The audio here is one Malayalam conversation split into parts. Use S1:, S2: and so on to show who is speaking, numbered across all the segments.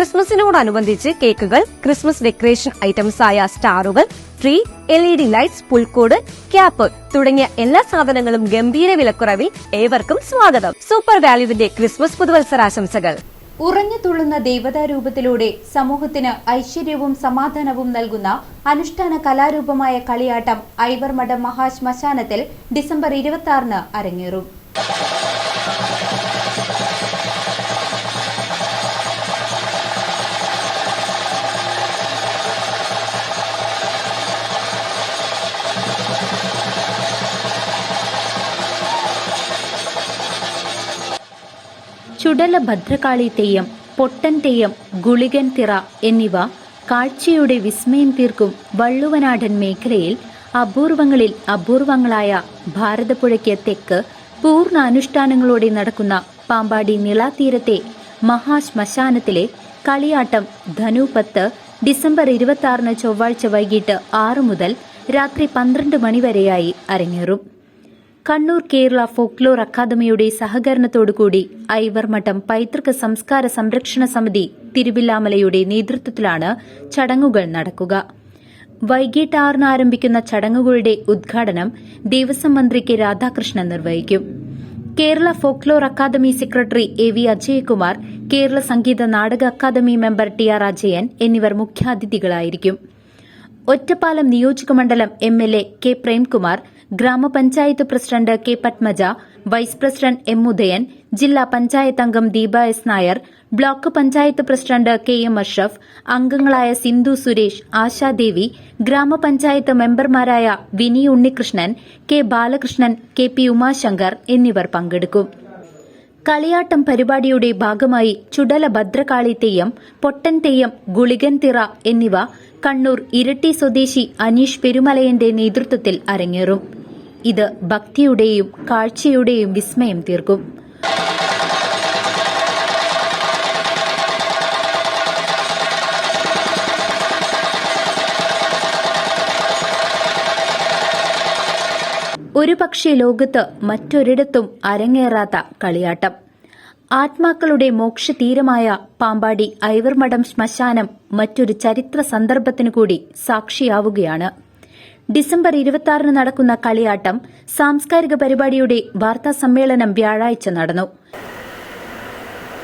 S1: ക്രിസ്മസിനോടനുബന്ധിച്ച് കേക്കുകൾ, ക്രിസ്മസ് ഡെക്കറേഷൻ ഐറ്റംസ് ആയ സ്റ്റാറുകൾ, ട്രീ, LED ലൈറ്റ്സ്, പുൽക്കൂട്, ക്യാപ്പ് തുടങ്ങിയ എല്ലാ സാധനങ്ങളും ഗംഭീര വിലക്കുറവിൽ ഏവർക്കും സ്വാഗതം. സൂപ്പർ വാല്യുവിന്റെ ക്രിസ്മസ് പുതുവത്സരാശംസകൾ.
S2: ഉറഞ്ഞു തുള്ളുന്ന ദേവതാരൂപത്തിലൂടെ സമൂഹത്തിന് ഐശ്വര്യവും സമാധാനവും നൽകുന്ന അനുഷ്ഠാന കലാരൂപമായ കളിയാട്ടം ഐവർമഠം മഹാശ്മശാനത്തിൽ ഡിസംബർ 26-ന് അരങ്ങേറും.
S3: ചുടല ഭദ്രകാളി തെയ്യം, പൊട്ടൻ തെയ്യം, ഗുളികൻ തിറ എന്നിവ കാഴ്ചയുടെ വിസ്മയം തീർക്കും വള്ളുവനാടൻ മേഖലയിൽ അപൂർവങ്ങളിൽ അപൂർവങ്ങളായ ഭാരതപ്പുഴയ്ക്ക് തെക്ക് പൂർണ്ണ അനുഷ്ഠാനങ്ങളോടെ നടക്കുന്ന പാമ്പാടി നിളാതീരത്തെ മഹാശ്മശാനത്തിലെ കളിയാട്ടം ധനു 10 ഡിസംബർ 26-ന് ചൊവ്വാഴ്ച വൈകിട്ട് 6 മുതൽ രാത്രി 12 മണിവരെയായി അരങ്ങേറും. കണ്ണൂർ കേരള ഫോക്ലോർ അക്കാദമിയുടെ സഹകരണത്തോടുകൂടി ഐവർമഠം പൈതൃക സംസ്കാര സംരക്ഷണ സമിതി തിരുവില്ലാമലയുടെ നേതൃത്വത്തിലാണ് ചടങ്ങുകൾ നടക്കുക. വൈകിട്ട് 6-ന് ആരംഭിക്കുന്ന ചടങ്ങുകളുടെ ഉദ്ഘാടനം ദേവസ്വം മന്ത്രി കെ രാധാകൃഷ്ണൻ നിർവഹിക്കും. Kerala folklore academy secretary AV Ajayakumar, Kerala Sangeetha Nataka academy member TR Ajayan എന്നിവർ മുഖ്യാതിഥികളായിരിക്കും. ഒറ്റപ്പാലം നിയോജകമണ്ഡലം MLA കെ പ്രേംകുമാർ, ഗ്രാമപഞ്ചായത്ത് president K Padmaja, vice president M Udayan, ജില്ലാ പഞ്ചായത്ത് അംഗം Deepa S Nair, block panchayat president KM Ashraf, അംഗങ്ങളായ സിന്ധു സുരേഷ്, ആശാദേവി, ഗ്രാമപഞ്ചായത്ത് മെമ്പർമാരായ വിനി ഉണ്ണികൃഷ്ണൻ, കെ ബാലകൃഷ്ണൻ, KP ഉമാശങ്കർ എന്നിവർ പങ്കെടുക്കും. കളിയാട്ടം പരിപാടിയുടെ ഭാഗമായി ചുടല ഭദ്രകാളി തെയ്യം, പൊട്ടൻ തെയ്യം, ഗുളികൻ തിറ എന്നിവ കണ്ണൂർ ഇരട്ടി സ്വദേശി അനീഷ് പെരുമലയന്റെ നേതൃത്വത്തിൽ അരങ്ങേറും. ഇത് ഭക്തിയുടെയും കാഴ്ചയുടെയും വിസ്മയം തീർക്കും. ഒരുപക്ഷെ ലോകത്ത് മറ്റൊരിടത്തും അരങ്ങേറാത്ത കളിയാട്ടം. ആത്മാക്കളുടെ മോക്ഷതീരമായ പാമ്പാടി ഐവർമഠം ശ്മശാനം മറ്റൊരു ചരിത്ര സന്ദർഭത്തിനു കൂടി സാക്ഷിയാവുകയാണ്. ഡിസംബർ 26-ന് നടക്കുന്ന കളിയാട്ടം സാംസ്കാരിക പരിപാടിയുടെ വാർത്താ സമ്മേളനം വ്യാഴാഴ്ച നടന്നു.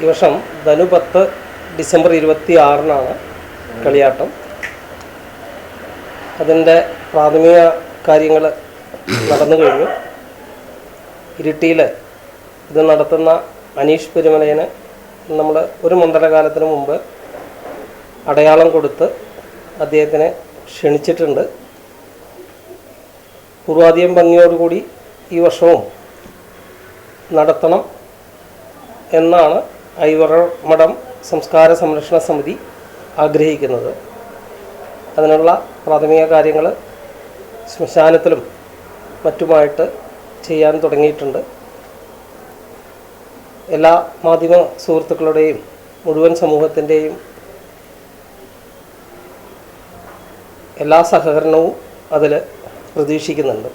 S4: ഈ വർഷം ധനു 10 ഡിസംബർ 26-നാണ് കളിയാട്ടം. അതിൻ്റെ പ്രാഥമിക കാര്യങ്ങൾ നടന്നു കഴിഞ്ഞു. ഇരിട്ടിയിൽ ഇത് നടത്തുന്ന അനീഷ് പെരുമലയന് നമ്മൾ ഒരു മണ്ഡലകാലത്തിന് മുമ്പ് അടയാളം കൊടുത്ത് അദ്ദേഹത്തിനെ ക്ഷണിച്ചിട്ടുണ്ട്. പൂർവാധികം ഭംഗിയോടുകൂടി ഈ വർഷവും നടത്തണം എന്നാണ് ഐവർമഠം സംസ്കാര സംരക്ഷണ സമിതി ആഗ്രഹിക്കുന്നത്. അതിനുള്ള പ്രാഥമിക കാര്യങ്ങൾ ശ്മശാനത്തിലും മറ്റുമായിട്ട് ചെയ്യാൻ തുടങ്ങിയിട്ടുണ്ട്. എല്ലാ മാധ്യമ സുഹൃത്തുക്കളുടെയും മുഴുവൻ സമൂഹത്തിൻ്റെയും എല്ലാ സഹകരണവും അതിൽ പ്രതീക്ഷിക്കുന്നുണ്ട്.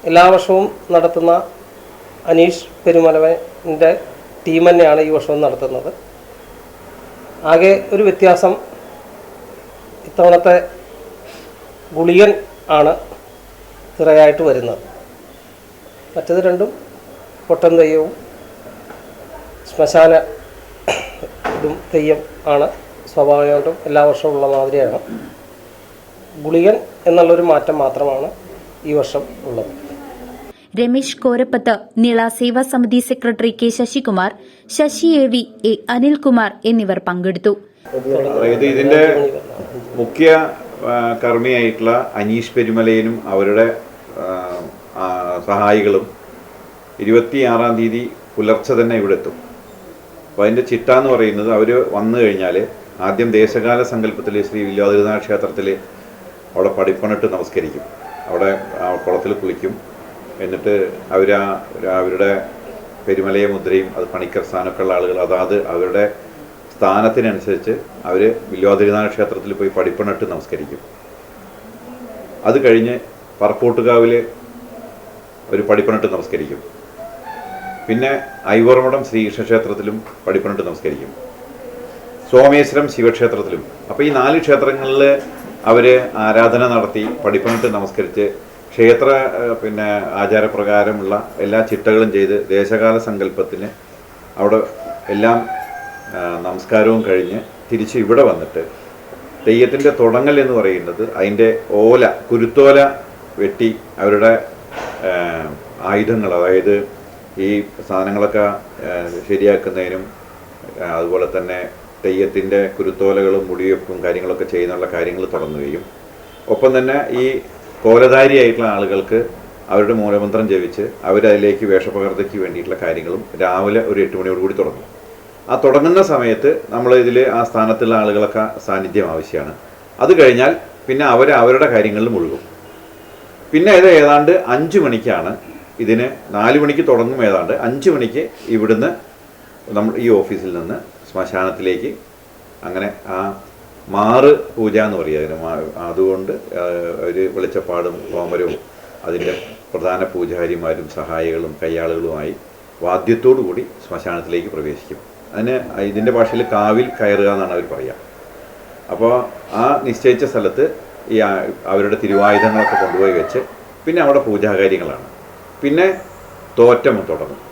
S4: എല്ലാ വർഷവും നടത്തുന്ന അനീഷ് പെരുമലവൻ്റെ ടീം തന്നെയാണ് ഈ വർഷവും നടത്തുന്നത്. ആകെ ഒരു വ്യത്യാസം, ഇത്തവണത്തെ ഗുളികൻ ആണ് തിറയായിട്ട് വരുന്നത്. മറ്റത് രണ്ടും പൊട്ടൻ തെയ്യവും ശ്മശാന ഇതും തെയ്യം ആണ് സ്വാഭാവികമായിട്ടും എല്ലാ വർഷവും ഉള്ള മാതിരിയാണ്. ഗുളികൻ എന്നുള്ളൊരു മാറ്റം മാത്രമാണ് ഈ വർഷം ഉള്ളത്.
S3: Ramesh Korappath, Nila Seva Samithi secretary K Sasikumar, Sasi AV, A Anilkumar എന്നിവർ പങ്കെടുത്തു.
S5: ഇതിന്റെ മുഖ്യ കർമ്മിയായിട്ടുള്ള അനീഷ് പെരുമലയനും അവരുടെ സഹായികളും 26-ാം തീയതി പുലർച്ചെ തന്നെ ഇവിടെ എത്തും. അപ്പോൾ അതിൻ്റെ ചിട്ട എന്ന് പറയുന്നത്, അവർ വന്നു കഴിഞ്ഞാൽ ആദ്യം ദേശകാല സങ്കല്പത്തിൽ ശ്രീ വില്വാതിരുനാൾ ക്ഷേത്രത്തിൽ അവിടെ പടിപ്പണിട്ട് നമസ്കരിക്കും. അവിടെ കുളത്തിൽ കുളിക്കും. എന്നിട്ട് അവരുടെ പെരുമലയ മുദ്രയും അത് പണിക്കർ സ്ഥാനമൊക്കെ ഉള്ള ആളുകൾ അതാത് അവരുടെ സ്ഥാനത്തിനനുസരിച്ച് അവർ വില്വാതിരുനാൾ ക്ഷേത്രത്തിൽ പോയി പടിപ്പണിട്ട് നമസ്കരിക്കും. അത് കഴിഞ്ഞ് പറക്കോട്ടുകാവിൽ ഒരു പടിപ്പണിട്ട് നമസ്കരിക്കും. പിന്നെ ഐവർമഠം ശ്രീകൃഷ്ണ ക്ഷേത്രത്തിലും പടിപ്പണിട്ട് നമസ്കരിക്കും. സോമേശ്വരം ശിവക്ഷേത്രത്തിലും. അപ്പോൾ ഈ 4 ക്ഷേത്രങ്ങളിൽ അവർ ആരാധന നടത്തി പടിപ്പണിട്ട് നമസ്കരിച്ച് ക്ഷേത്ര ആചാരപ്രകാരമുള്ള എല്ലാ ചിട്ടകളും ചെയ്ത് ദേശകാല സങ്കല്പത്തിന് അവിടെ എല്ലാം നമസ്കാരവും കഴിഞ്ഞ് തിരിച്ച് ഇവിടെ വന്നിട്ട് തെയ്യത്തിൻ്റെ തുടങ്ങൽ എന്ന് പറയുന്നത് അതിൻ്റെ കുരുത്തോല വെട്ടി അവരുടെ ആയുധങ്ങൾ, അതായത് ഈ സാധനങ്ങളൊക്കെ ശരിയാക്കുന്നതിനും അതുപോലെ തന്നെ തെയ്യത്തിൻ്റെ കുരുത്തോലകളും മുടിവെപ്പും കാര്യങ്ങളൊക്കെ ചെയ്യുന്നുള്ള കാര്യങ്ങൾ തുടങ്ങുകയും ഒപ്പം തന്നെ ഈ കോലധാരിയായിട്ടുള്ള ആളുകൾക്ക് അവരുടെ മൂലമന്ത്രം ജപിച്ച് അവരതിലേക്ക് വേഷപകർത്തയ്ക്ക് വേണ്ടിയിട്ടുള്ള കാര്യങ്ങളും രാവിലെ ഒരു 8 മണിയോടുകൂടി തുടങ്ങും. ആ തുടങ്ങുന്ന സമയത്ത് നമ്മൾ ഇതിൽ ആ സ്ഥാനത്തുള്ള ആളുകളൊക്കെ സാന്നിധ്യം ആവശ്യമാണ്. അത് കഴിഞ്ഞാൽ പിന്നെ അവരുടെ കാര്യങ്ങളിൽ മുഴുകും. പിന്നെ ഇത് ഏതാണ്ട് 5 മണിക്കാണ് ഇതിന് 4 മണിക്ക് തുടങ്ങും. ഏതാണ്ട് 5 മണിക്ക് ഇവിടുന്ന് നമ്മൾ ഈ ഓഫീസിൽ നിന്ന് ശ്മശാനത്തിലേക്ക് അങ്ങനെ ആ മാറ് പൂജ എന്ന് പറയുക അതിന്. അതുകൊണ്ട് ഒരു വെളിച്ചപ്പാടും കോമരവും അതിൻ്റെ പ്രധാന പൂജാരിമാരും സഹായികളും കയ്യാളുകളുമായി വാദ്യത്തോടു കൂടി ശ്മശാനത്തിലേക്ക് പ്രവേശിക്കും. അതിന് ഇതിൻ്റെ ഭാഷയിൽ കാവിൽ കയറുക എന്നാണ് അവർ പറയുക. അപ്പോൾ ആ നിശ്ചയിച്ച സ്ഥലത്ത് ഈ അവരുടെ തിരുവായുധങ്ങളൊക്കെ കൊണ്ടുപോയി വെച്ച് പിന്നെ അവിടെ പൂജാകാര്യങ്ങളാണ്. പിന്നെ തോറ്റം തുടങ്ങും.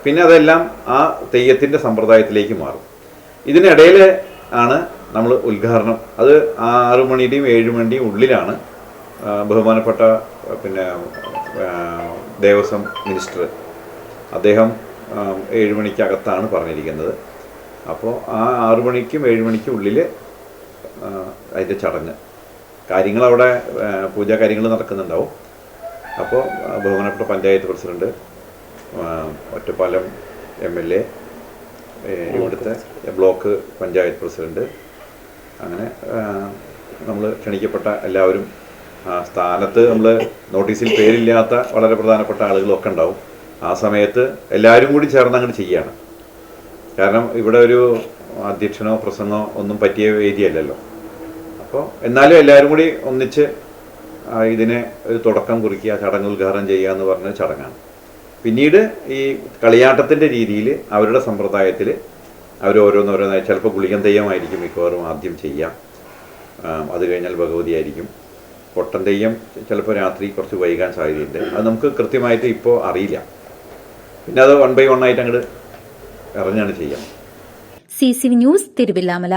S5: പിന്നെ അതെല്ലാം ആ തെയ്യത്തിൻ്റെ സമ്പ്രദായത്തിലേക്ക് മാറും. ഇതിനിടയിൽ ആണ് നമ്മൾ ഉദ്ഘാടനം. അത് 6 മണിയുടെയും 7 മണിയുടെയും ഉള്ളിലാണ് ബഹുമാനപ്പെട്ട ദേവസ്വം മിനിസ്റ്റർ അദ്ദേഹം 7 മണിക്കകത്താണ് പറഞ്ഞിരിക്കുന്നത്. അപ്പോൾ ആ 6 മണിക്കും 7 മണിക്കും ഉള്ളിൽ അതിൻ്റെ ചടങ്ങ് കാര്യങ്ങളവിടെ പൂജാ കാര്യങ്ങൾ നടക്കുന്നുണ്ടാവും. അപ്പോൾ ബഹുമാനപ്പെട്ട പഞ്ചായത്ത് പ്രസിഡന്റ്, ഒറ്റപ്പാലം MLA, ഇവിടുത്തെ ബ്ലോക്ക് പഞ്ചായത്ത് പ്രസിഡന്റ്, അങ്ങനെ നമ്മൾ ക്ഷണിക്കപ്പെട്ട എല്ലാവരും ആ സ്ഥാനത്ത് നമ്മൾ നോട്ടീസിൽ പേരില്ലാത്ത വളരെ പ്രധാനപ്പെട്ട ആളുകളൊക്കെ ഉണ്ടാവും. ആ സമയത്ത് എല്ലാവരും കൂടി ചേർന്ന് അങ്ങോട്ട് ചെയ്യുകയാണ്. കാരണം ഇവിടെ ഒരു അധ്യക്ഷനോ പ്രസംഗമോ ഒന്നും പറ്റിയ വേദിയല്ലല്ലോ. അപ്പോൾ എന്നാലും എല്ലാവരും കൂടി ഒന്നിച്ച് ഇതിനെ ഒരു തുടക്കം കുറിക്കുക, ചടങ്ങ് ഉദ്ഘാടനം ചെയ്യുക എന്ന് പറഞ്ഞ ചടങ്ങാണ്. പിന്നീട് ഈ കളിയാട്ടത്തിൻ്റെ രീതിയിൽ അവരുടെ സമ്പ്രദായത്തിൽ അവർ ഓരോന്നോരോന്നായി ചിലപ്പോൾ ഗുളികൻ തെയ്യമായിരിക്കും മിക്കവാറും ആദ്യം ചെയ്യാം. അത് കഴിഞ്ഞാൽ ഭഗവതി ആയിരിക്കും. പൊട്ടൻ തെയ്യം ചിലപ്പോൾ രാത്രി കുറച്ച് വൈകാൻ സാധ്യതയുണ്ട്. അത് നമുക്ക് കൃത്യമായിട്ട് ഇപ്പോൾ അറിയില്ല. പിന്നെ അത് 1 by 1 ആയിട്ട് അങ്ങോട്ട് ഇറങ്ങാണ് ചെയ്യാം.
S3: CCV news Thiruvilwamala.